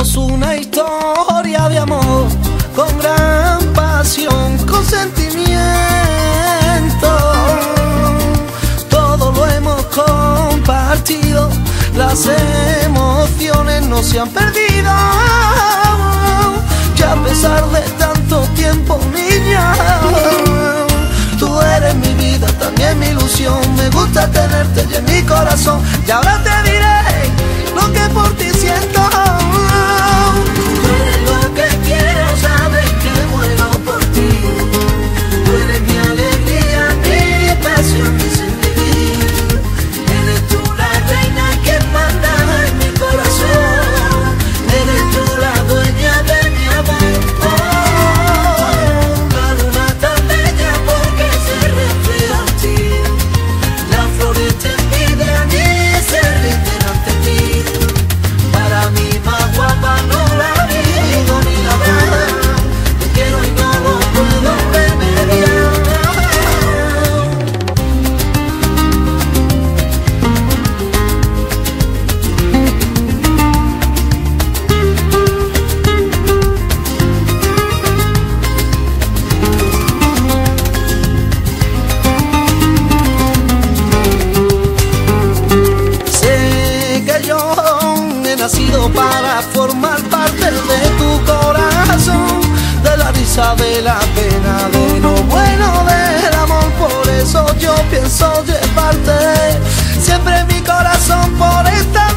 Somos una historia de amor, con gran pasión, con sentimiento. Todo lo hemos compartido, las emociones no se han perdido. Y a pesar de tanto tiempo, niña, tú eres mi vida, también mi ilusión. Me gusta tenerte y en mi corazón. Y ahora te diré lo que por ti siento. Tú eres lo que quiero, sabes que muero por ti. Tú eres mi alegría, mi pasión, mi sentir. Eres tú la reina que manda en mi corazón. Eres tú la dueña de mi amor. La luna tan bella porque se refleja en ti. Las flores te envidian y se rinden ante ti. Para mí más guapa no la digo ni la habrá. Te quiero y no lo puedo remediar. Sé que yo he nacido para formar parte de tu corazón, de la risa, de la pena, de lo bueno del amor. Por eso yo pienso llevarte siempre en mi corazón por esta